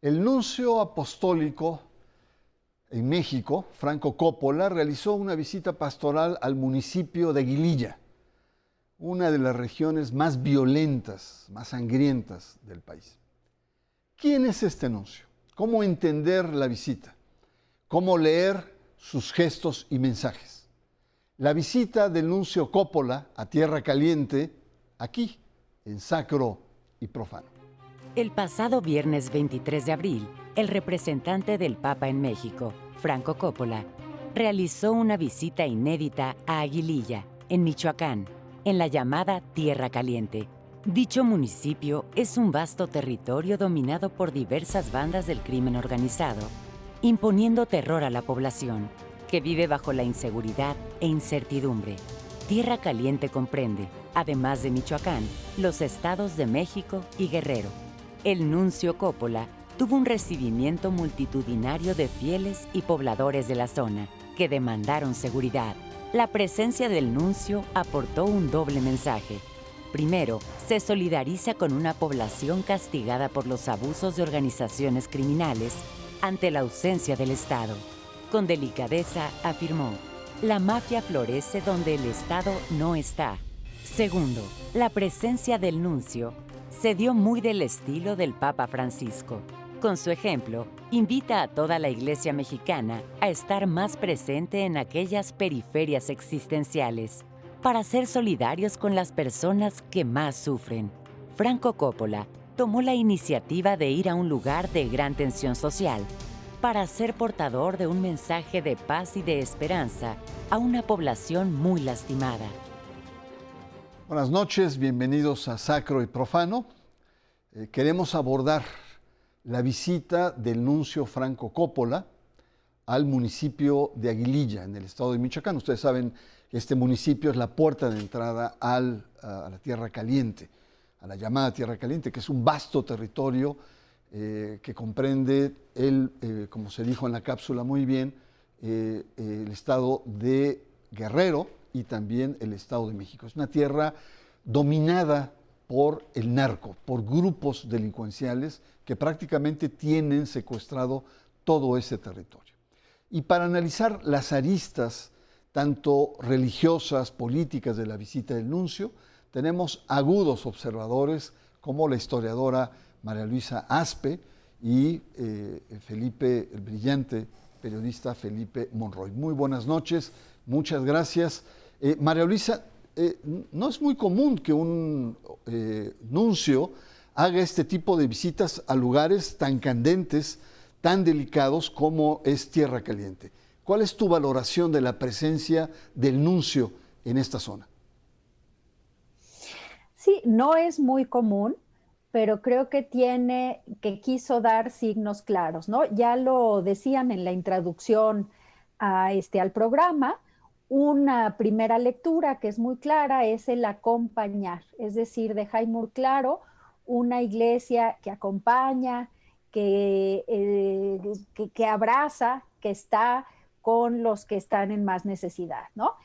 El nuncio apostólico en México, Franco Coppola, realizó una visita pastoral al municipio de Aguililla, una de las regiones más violentas, más sangrientas del país. ¿Quién es este nuncio? ¿Cómo entender la visita? ¿Cómo leer sus gestos y mensajes? La visita del nuncio Coppola a Tierra Caliente, aquí, en Sacro y Profano. El pasado viernes 23 de abril, el representante del Papa en México, Franco Coppola, realizó una visita inédita a Aguililla, en Michoacán, en la llamada Tierra Caliente. Dicho municipio es un vasto territorio dominado por diversas bandas del crimen organizado, imponiendo terror a la población, que vive bajo la inseguridad e incertidumbre. Tierra Caliente comprende, además de Michoacán, los estados de México y Guerrero. El nuncio Coppola tuvo un recibimiento multitudinario de fieles y pobladores de la zona, que demandaron seguridad. La presencia del nuncio aportó un doble mensaje. Primero, se solidariza con una población castigada por los abusos de organizaciones criminales ante la ausencia del Estado. Con delicadeza afirmó: la mafia florece donde el Estado no está. Segundo, la presencia del nuncio se dio muy del estilo del Papa Francisco. Con su ejemplo, invita a toda la Iglesia mexicana a estar más presente en aquellas periferias existenciales, para ser solidarios con las personas que más sufren. Franco Coppola tomó la iniciativa de ir a un lugar de gran tensión social para ser portador de un mensaje de paz y de esperanza a una población muy lastimada. Buenas noches, bienvenidos a Sacro y Profano. Queremos abordar la visita del nuncio Franco Coppola al municipio de Aguililla, en el estado de Michoacán. Ustedes saben que este municipio es la puerta de entrada a la Tierra Caliente, a la llamada Tierra Caliente, que es un vasto territorio que comprende, como se dijo en la cápsula muy bien, el estado de Guerrero y también el estado de México. Es una tierra dominada por el narco, por grupos delincuenciales que prácticamente tienen secuestrado todo ese territorio. Y para analizar las aristas, tanto religiosas, políticas de la visita del nuncio, tenemos agudos observadores como la historiadora María Luisa Aspe y el brillante periodista Felipe Monroy. Muy buenas noches, muchas gracias. María Luisa, no es muy común que un nuncio haga este tipo de visitas a lugares tan candentes, tan delicados como es Tierra Caliente. ¿Cuál es tu valoración de la presencia del nuncio en esta zona? Sí, no es muy común, pero creo que quiso dar signos claros, ¿no? Ya lo decían en la introducción al programa. Una primera lectura que es muy clara es el acompañar, es decir, deja muy claro una iglesia que acompaña, que abraza, que está con los que están en más necesidad, ¿no?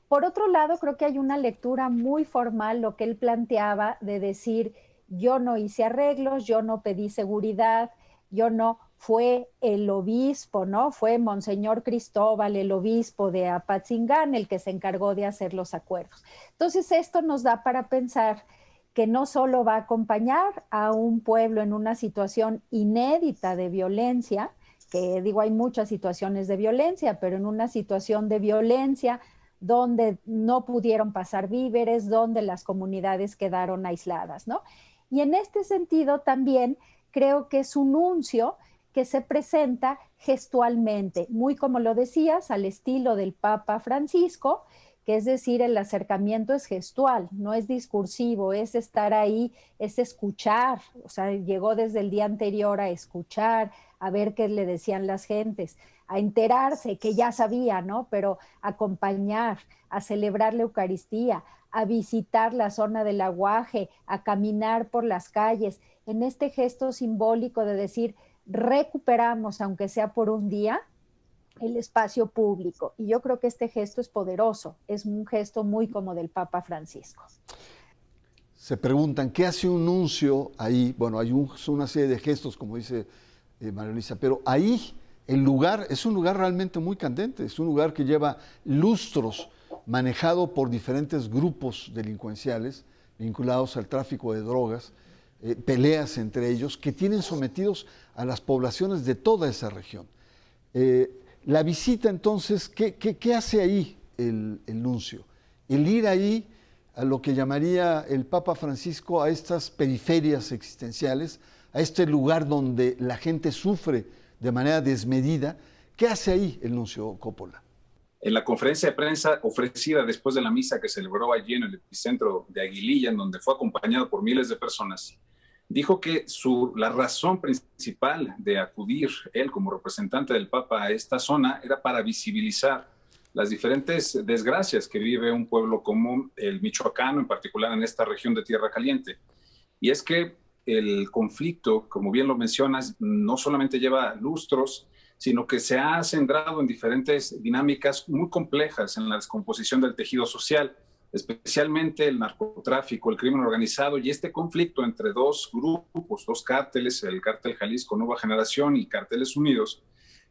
Por otro lado, creo que hay una lectura muy formal, lo que él planteaba, de decir: yo no hice arreglos, yo no pedí seguridad, yo no, fue el obispo, ¿no? Fue Monseñor Cristóbal, el obispo de Apatzingán, el que se encargó de hacer los acuerdos. Entonces, esto nos da para pensar que no solo va a acompañar a un pueblo en una situación inédita de violencia, que digo, hay muchas situaciones de violencia, pero en una situación de violencia donde no pudieron pasar víveres, donde las comunidades quedaron aisladas, ¿no? Y en este sentido también creo que es un nuncio que se presenta gestualmente, muy como lo decías, al estilo del Papa Francisco, que es decir, el acercamiento es gestual, no es discursivo, es estar ahí, es escuchar, o sea, llegó desde el día anterior a escuchar, a ver qué le decían las gentes, a enterarse, que ya sabía, ¿no? Pero acompañar, a celebrar la Eucaristía, a visitar la zona del aguaje, a caminar por las calles, en este gesto simbólico de decir: recuperamos, aunque sea por un día, el espacio público. Y yo creo que este gesto es poderoso, es un gesto muy como del Papa Francisco. Se preguntan, ¿qué hace un nuncio ahí? Bueno, hay una serie de gestos, como dice María Luisa, pero ahí el lugar es un lugar realmente muy candente, es un lugar que lleva lustros manejado por diferentes grupos delincuenciales vinculados al tráfico de drogas, peleas entre ellos, que tienen sometidos a las poblaciones de toda esa región. La visita entonces, ¿qué hace ahí el nuncio? El ir ahí a lo que llamaría el Papa Francisco a estas periferias existenciales, a este lugar donde la gente sufre de manera desmedida. ¿Qué hace ahí el nuncio Coppola? En la conferencia de prensa ofrecida después de la misa que celebró allí en el epicentro de Aguililla, en donde fue acompañado por miles de personas, dijo que la razón principal de acudir él como representante del Papa a esta zona era para visibilizar las diferentes desgracias que vive un pueblo como el michoacano, en particular en esta región de Tierra Caliente. Y es que el conflicto, como bien lo mencionas, no solamente lleva lustros, sino que se ha centrado en diferentes dinámicas muy complejas en la descomposición del tejido social, especialmente el narcotráfico, el crimen organizado y este conflicto entre dos grupos, dos cárteles, el cártel Jalisco Nueva Generación y Cárteles Unidos,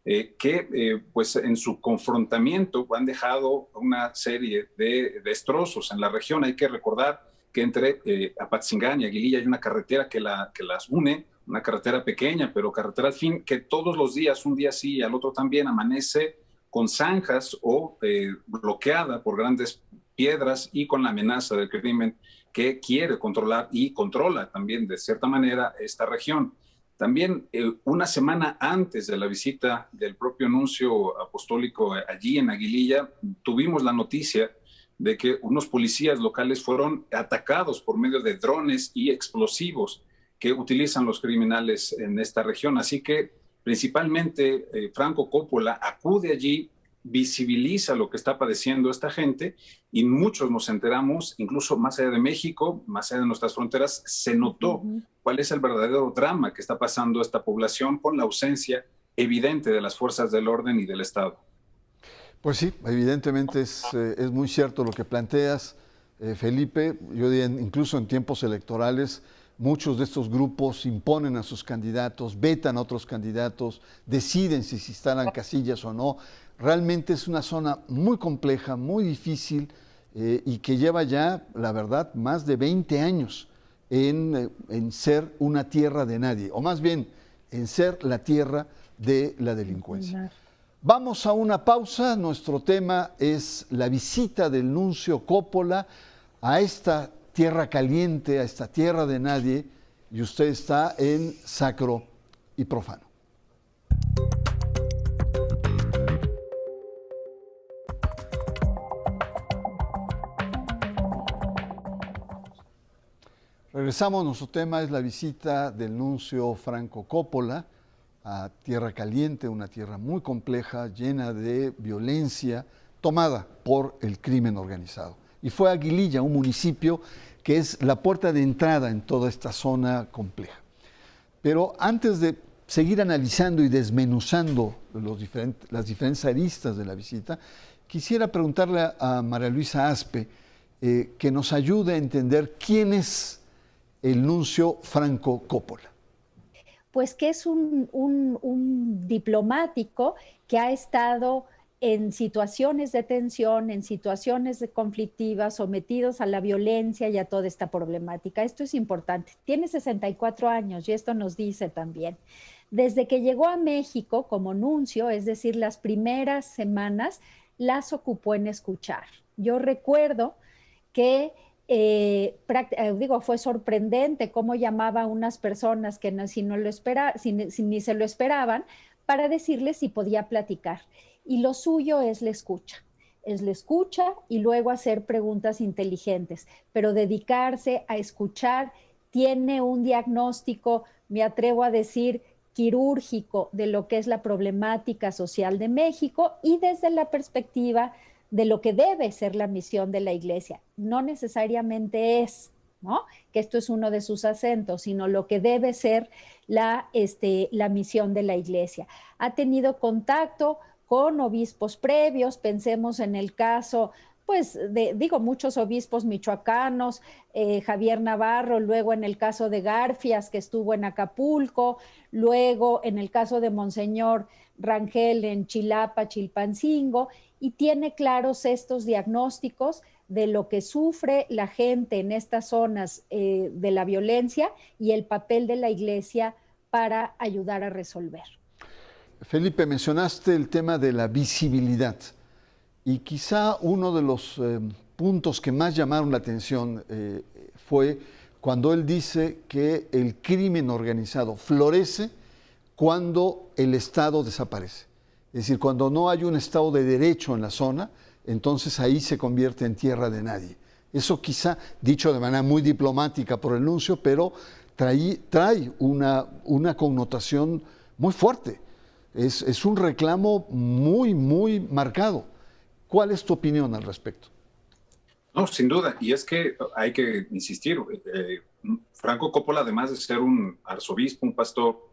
que pues en su confrontamiento han dejado una serie de destrozos en la región. Hay que recordar que entre Apatzingán y Aguililla hay una carretera que las une, una carretera pequeña, pero carretera al fin, que todos los días, un día sí y al otro también, amanece con zanjas o bloqueada por grandes piedras y con la amenaza del crimen que quiere controlar y controla también de cierta manera esta región. También una semana antes de la visita del propio nuncio apostólico allí en Aguililla, tuvimos la noticia de que unos policías locales fueron atacados por medio de drones y explosivos que utilizan los criminales en esta región. Así que principalmente Franco Coppola acude allí, visibiliza lo que está padeciendo esta gente y muchos nos enteramos, incluso más allá de México, más allá de nuestras fronteras, se notó cuál es el verdadero drama que está pasando esta población con la ausencia evidente de las fuerzas del orden y del Estado. Pues sí, evidentemente es muy cierto lo que planteas, Felipe. Yo diría, incluso en tiempos electorales, muchos de estos grupos imponen a sus candidatos, vetan a otros candidatos, deciden si se instalan casillas o no. Realmente es una zona muy compleja, muy difícil y que lleva ya, la verdad, más de 20 años en ser una tierra de nadie, o más bien en ser la tierra de la delincuencia. Vamos a una pausa. Nuestro tema es la visita del nuncio Coppola a esta tierra caliente, a esta tierra de nadie, y usted está en Sacro y Profano. Regresamos. Nuestro tema es la visita del nuncio Franco Coppola a Tierra Caliente, una tierra muy compleja, llena de violencia, tomada por el crimen organizado. Y fue Aguililla, un municipio que es la puerta de entrada en toda esta zona compleja. Pero antes de seguir analizando y desmenuzando las diferentes aristas de la visita, quisiera preguntarle a María Luisa Aspe que nos ayude a entender quién es el nuncio Franco Coppola. Pues que es un diplomático que ha estado en situaciones de tensión, en situaciones de conflictivas, sometidos a la violencia y a toda esta problemática. Esto es importante. Tiene 64 años y esto nos dice también. Desde que llegó a México como nuncio, es decir, las primeras semanas, las ocupó en escuchar. Yo recuerdo que fue sorprendente cómo llamaba a unas personas que ni se lo esperaban para decirles si podía platicar. Y lo suyo es la escucha. Es la escucha y luego hacer preguntas inteligentes, pero dedicarse a escuchar. Tiene un diagnóstico, me atrevo a decir, quirúrgico de lo que es la problemática social de México y desde la perspectiva de lo que debe ser la misión de la Iglesia. No necesariamente es, ¿no?, que esto es uno de sus acentos, sino lo que debe ser la misión de la Iglesia. Ha tenido contacto con obispos previos, pensemos en el caso, pues, muchos obispos michoacanos, Javier Navarro, luego en el caso de Garfias, que estuvo en Acapulco, luego en el caso de Monseñor Rangel en Chilapa, Chilpancingo, y tiene claros estos diagnósticos de lo que sufre la gente en estas zonas de la violencia y el papel de la Iglesia para ayudar a resolver. Felipe, mencionaste el tema de la visibilidad y quizá uno de los puntos que más llamaron la atención fue cuando él dice que el crimen organizado florece cuando el Estado desaparece. Es decir, cuando no hay un Estado de derecho en la zona, entonces ahí se convierte en tierra de nadie. Eso quizá, dicho de manera muy diplomática por el nuncio, pero trae una connotación muy fuerte. Es un reclamo muy, muy marcado. ¿Cuál es tu opinión al respecto? No, sin duda, y es que hay que insistir, Franco Coppola, además de ser un arzobispo, un pastor,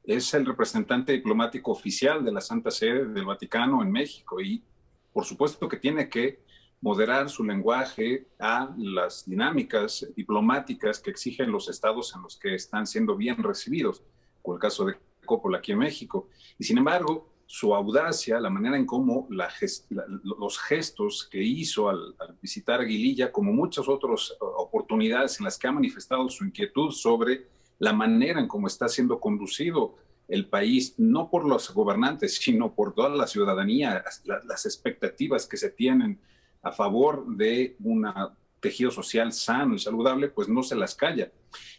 es el representante diplomático oficial de la Santa Sede del Vaticano en México y por supuesto que tiene que moderar su lenguaje a las dinámicas diplomáticas que exigen los estados en los que están siendo bien recibidos, como el caso de Coppola aquí en México. Y sin embargo, su audacia, la manera en cómo los gestos que hizo al visitar Aguililla, como muchas otras oportunidades en las que ha manifestado su inquietud sobre la manera en cómo está siendo conducido el país, no por los gobernantes, sino por toda la ciudadanía, las expectativas que se tienen a favor de un tejido social sano y saludable, pues no se las calla.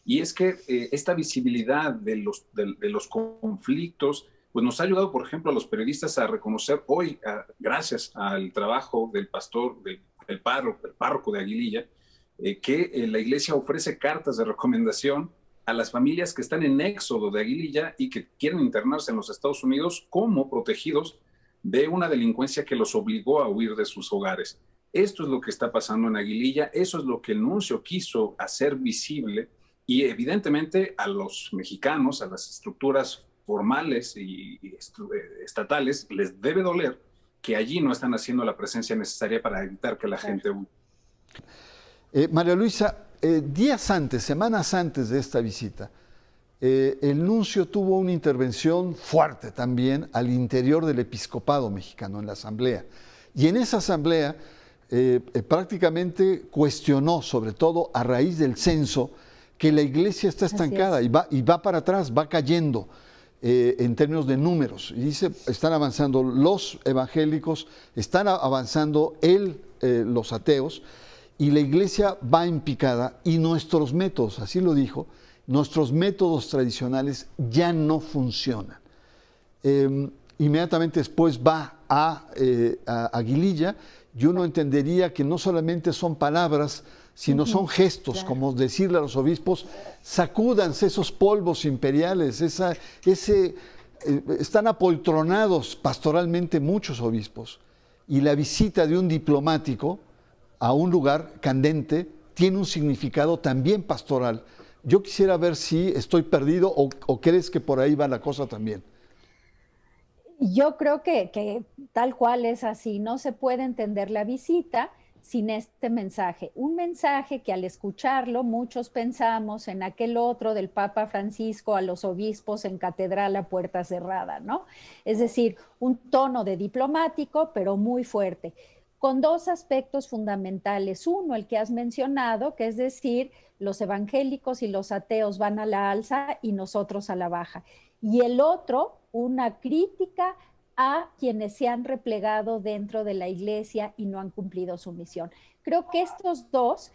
Y es que esta visibilidad de los conflictos pues nos ha ayudado, por ejemplo, a los periodistas a reconocer hoy, gracias al trabajo del pastor, del párroco de Aguililla, que la Iglesia ofrece cartas de recomendación a las familias que están en éxodo de Aguililla y que quieren internarse en los Estados Unidos como protegidos de una delincuencia que los obligó a huir de sus hogares. Esto es lo que está pasando en Aguililla, eso es lo que el nuncio quiso hacer visible y evidentemente a los mexicanos, a las estructuras formales y estatales, les debe doler que allí no están haciendo la presencia necesaria para evitar que la gente huya. María Luisa, días antes, semanas antes de esta visita, el nuncio tuvo una intervención fuerte también al interior del episcopado mexicano, en la asamblea. Y en esa asamblea prácticamente cuestionó, sobre todo a raíz del censo, que la iglesia está estancada y va para atrás, va cayendo. En términos de números, y dice, están avanzando los evangélicos, están avanzando los ateos, y la iglesia va en picada, y nuestros métodos, así lo dijo, nuestros métodos tradicionales ya no funcionan. Inmediatamente después va a Aguililla, y uno entendería que no solamente son palabras, sino son gestos, claro, como decirle a los obispos, sacúdanse esos polvos imperiales, están apoltronados pastoralmente muchos obispos. Y la visita de un diplomático a un lugar candente tiene un significado también pastoral. Yo quisiera ver si estoy perdido o crees que por ahí va la cosa también. Yo creo que tal cual es así, no se puede entender la visita sin este mensaje. Un mensaje que al escucharlo muchos pensamos en aquel otro del Papa Francisco a los obispos en catedral a puerta cerrada, ¿no? Es decir, un tono de diplomático, pero muy fuerte, con dos aspectos fundamentales. Uno, el que has mencionado, que es decir, los evangélicos y los ateos van a la alza y nosotros a la baja. Y el otro, una crítica a quienes se han replegado dentro de la iglesia y no han cumplido su misión. Creo que estos dos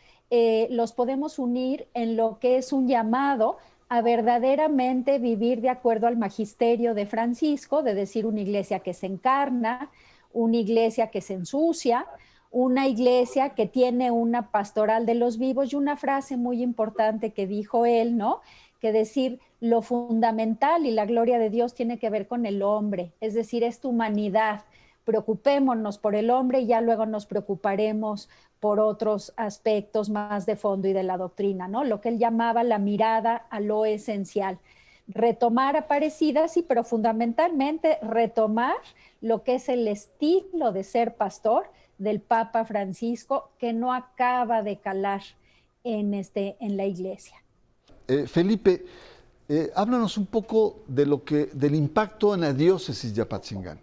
los podemos unir en lo que es un llamado a verdaderamente vivir de acuerdo al magisterio de Francisco, de decir una iglesia que se encarna, una iglesia que se ensucia, una iglesia que tiene una pastoral de los vivos y una frase muy importante que dijo él, ¿no? Que decir lo fundamental y la gloria de Dios tiene que ver con el hombre, es decir, es tu humanidad. Preocupémonos por el hombre y ya luego nos preocuparemos por otros aspectos más de fondo y de la doctrina, ¿no? Lo que él llamaba la mirada a lo esencial. Retomar Aparecida, sí, pero fundamentalmente retomar lo que es el estilo de ser pastor del Papa Francisco que no acaba de calar en la iglesia. Felipe, háblanos un poco del impacto en la diócesis de Apatzingán.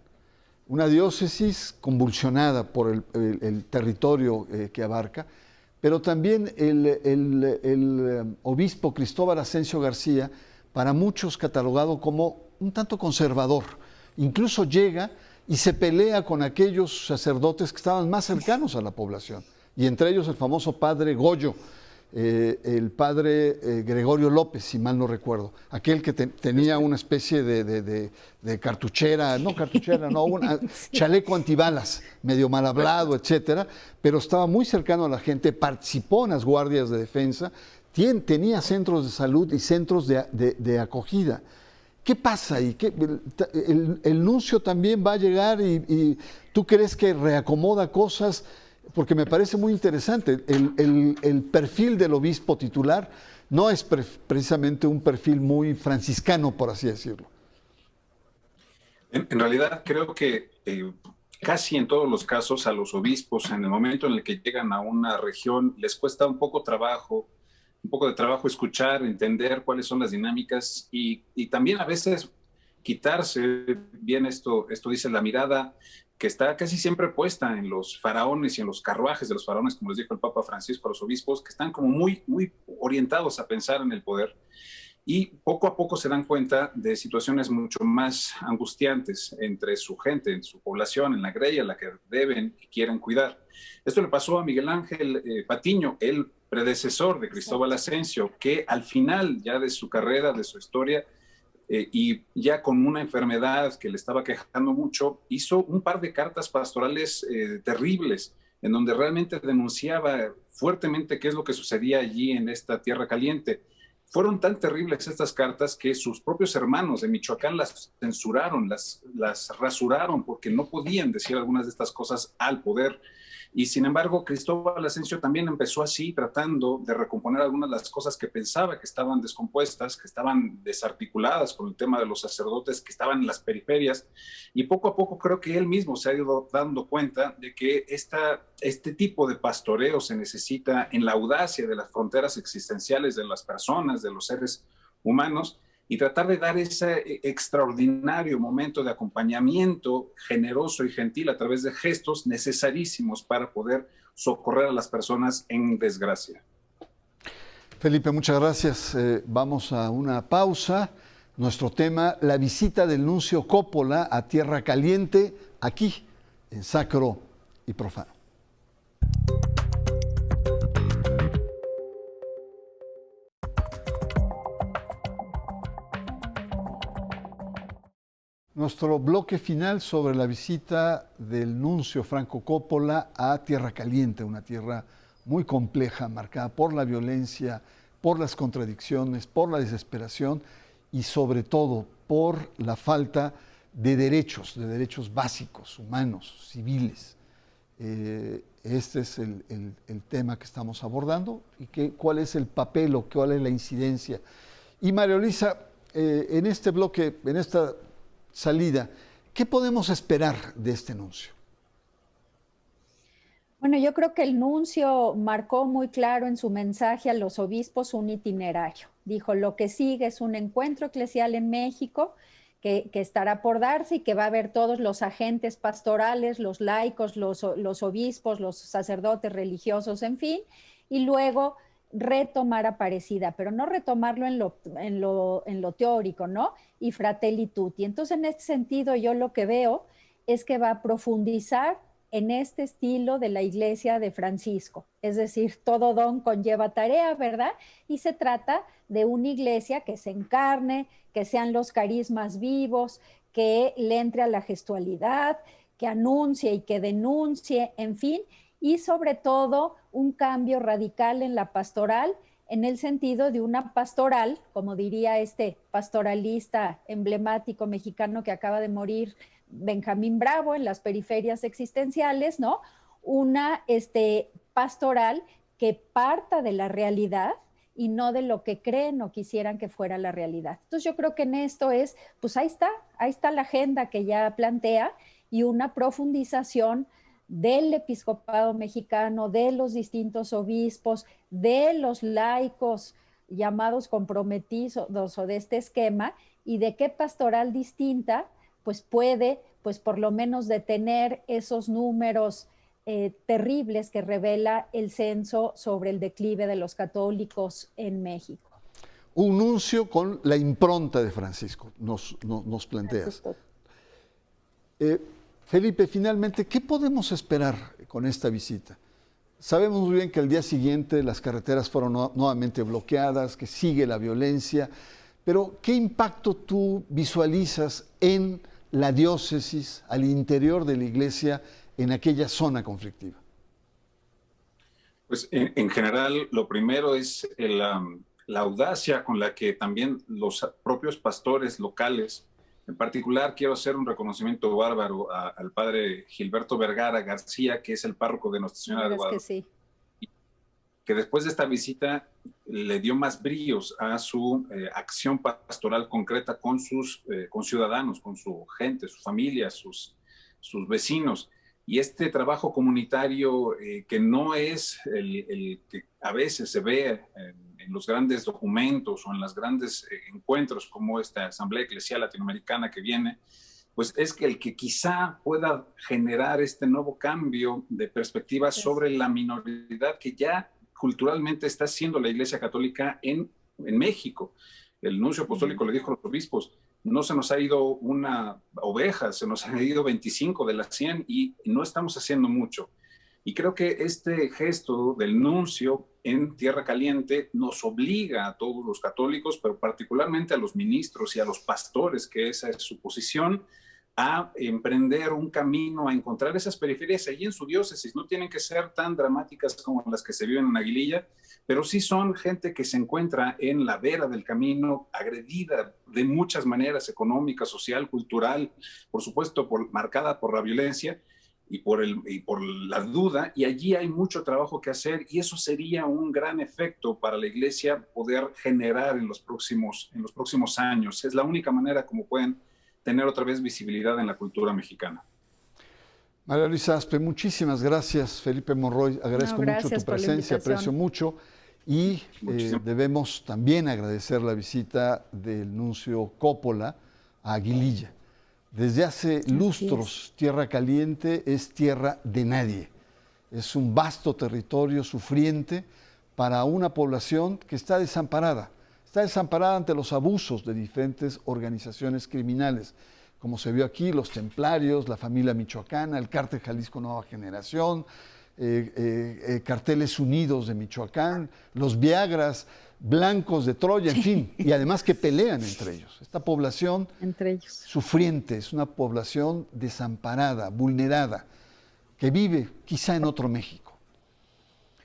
Una diócesis convulsionada por el territorio que abarca, pero también el obispo Cristóbal Asensio García, para muchos catalogado como un tanto conservador. Incluso llega y se pelea con aquellos sacerdotes que estaban más cercanos a la población, y entre ellos el famoso padre Goyo, el padre Gregorio López, si mal no recuerdo, aquel que tenía una especie de cartuchera, un chaleco antibalas, medio mal hablado, etcétera, pero estaba muy cercano a la gente, participó en las guardias de defensa, tenía centros de salud y centros de acogida. ¿Qué pasa ahí? El nuncio también va a llegar y ¿tú crees que reacomoda cosas? Porque me parece muy interesante. El perfil del obispo titular no es precisamente un perfil muy franciscano, por así decirlo. En realidad creo que casi en todos los casos a los obispos, en el momento en el que llegan a una región, les cuesta un poco de trabajo escuchar, entender cuáles son las dinámicas y también a veces quitarse, bien esto dice la mirada que está casi siempre puesta en los faraones y en los carruajes de los faraones, como les dijo el Papa Francisco a los obispos, que están como muy, muy orientados a pensar en el poder y poco a poco se dan cuenta de situaciones mucho más angustiantes entre su gente, en su población, en la grey a la que deben y quieren cuidar. Esto le pasó a Miguel Ángel Patiño, el predecesor de Cristóbal Asensio, que al final ya de su carrera, de su historia, y ya con una enfermedad que le estaba quejando mucho, hizo un par de cartas pastorales terribles, en donde realmente denunciaba fuertemente qué es lo que sucedía allí en esta tierra caliente. Fueron tan terribles estas cartas que sus propios hermanos de Michoacán las censuraron, las rasuraron, porque no podían decir algunas de estas cosas al poder. Y sin embargo, Cristóbal Asensio también empezó así, tratando de recomponer algunas de las cosas que pensaba que estaban descompuestas, que estaban desarticuladas con el tema de los sacerdotes, que estaban en las periferias. Y poco a poco creo que él mismo se ha ido dando cuenta de que este tipo de pastoreo se necesita en la audacia de las fronteras existenciales de las personas, de los seres humanos, y tratar de dar ese extraordinario momento de acompañamiento generoso y gentil a través de gestos necesarísimos para poder socorrer a las personas en desgracia. Felipe, muchas gracias. Vamos a una pausa. Nuestro tema, la visita del nuncio Coppola a Tierra Caliente, aquí en Sacro y Profano. Nuestro bloque final sobre la visita del nuncio Franco Coppola a Tierra Caliente, una tierra muy compleja, marcada por la violencia, por las contradicciones, por la desesperación y sobre todo por la falta de derechos básicos, humanos, civiles. Este es el tema que estamos abordando y cuál es el papel o cuál es la incidencia. Y María Luisa, en este bloque, en esta salida, ¿qué podemos esperar de este nuncio? Bueno, yo creo que el nuncio marcó muy claro en su mensaje a los obispos un itinerario. Dijo, lo que sigue es un encuentro eclesial en México que estará por darse y que va a haber todos los agentes pastorales, los laicos, los obispos, los sacerdotes religiosos, en fin, y luego retomar Aparecida, pero no retomarlo en lo teórico, ¿no? Y Fratelli Tutti. Entonces, en este sentido, yo lo que veo es que va a profundizar en este estilo de la iglesia de Francisco. Es decir, todo don conlleva tarea, ¿verdad? Y se trata de una iglesia que se encarne, que sean los carismas vivos, que le entre a la gestualidad, que anuncie y que denuncie, en fin, y sobre todo un cambio radical en la pastoral, en el sentido de una pastoral, como diría este pastoralista emblemático mexicano que acaba de morir, Benjamín Bravo, en las periferias existenciales, ¿no? Una pastoral que parta de la realidad y no de lo que creen o quisieran que fuera la realidad. Entonces yo creo que en esto pues ahí está la agenda que ya plantea y una profundización del episcopado mexicano, de los distintos obispos, de los laicos llamados comprometidos o de este esquema, y de qué pastoral distinta pues puede pues por lo menos detener esos números terribles que revela el censo sobre el declive de los católicos en México. Un nuncio con la impronta de Francisco, nos planteas. Felipe, finalmente, ¿qué podemos esperar con esta visita? Sabemos muy bien que al día siguiente las carreteras fueron nuevamente bloqueadas, que sigue la violencia, pero ¿qué impacto tú visualizas en la diócesis, al interior de la iglesia, en aquella zona conflictiva? Pues en general, lo primero es la audacia con la que también los propios pastores locales, en particular quiero hacer un reconocimiento bárbaro al padre Gilberto Vergara García, que es el párroco de Nuestra Señora de Guadalupe, que sí, que después de esta visita le dio más brillos a su acción pastoral concreta con sus conciudadanos, con su gente, su familia, sus vecinos. Y este trabajo comunitario que no es el que a veces se ve en los grandes documentos o en los grandes encuentros como esta Asamblea Eclesial Latinoamericana que viene, pues es que el que quizá pueda generar este nuevo cambio de perspectiva sobre la minoridad que ya culturalmente está haciendo la Iglesia Católica en México. El nuncio apostólico le dijo a los obispos, no se nos ha ido una oveja, se nos han ido 25 de las 100 y no estamos haciendo mucho. Y creo que este gesto del nuncio en Tierra Caliente nos obliga a todos los católicos, pero particularmente a los ministros y a los pastores, que esa es su posición, a emprender un camino, a encontrar esas periferias allí en su diócesis. No tienen que ser tan dramáticas como las que se viven en Aguililla, pero sí son gente que se encuentra en la vera del camino, agredida de muchas maneras, económica, social, cultural, por supuesto marcada por la violencia y por la duda, y allí hay mucho trabajo que hacer, y eso sería un gran efecto para la Iglesia poder generar en los próximos años. Es la única manera como pueden tener otra vez visibilidad en la cultura mexicana. María Luisa Aspe, muchísimas gracias. Felipe Monroy, agradezco mucho tu presencia, aprecio mucho. Y debemos también agradecer la visita del nuncio Coppola a Aguililla. Desde hace lustros, Tierra Caliente es tierra de nadie. Es un vasto territorio sufriente para una población que está desamparada. Está desamparada ante los abusos de diferentes organizaciones criminales, como se vio aquí, los templarios, la familia michoacana, el Cártel Jalisco Nueva Generación, Carteles Unidos de Michoacán, los Viagras, Blancos de Troya, en fin, y además que pelean entre ellos. Esta población sufriente es una población desamparada, vulnerada, que vive quizá en otro México.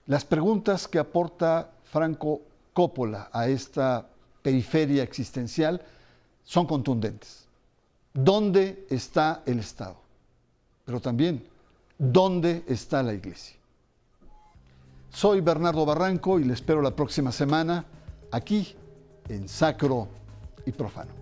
Las preguntas que aporta Franco Coppola a esta periferia existencial son contundentes. ¿Dónde está el Estado? Pero también, ¿dónde está la Iglesia? Soy Bernardo Barranco y le espero la próxima semana aquí en Sacro y Profano.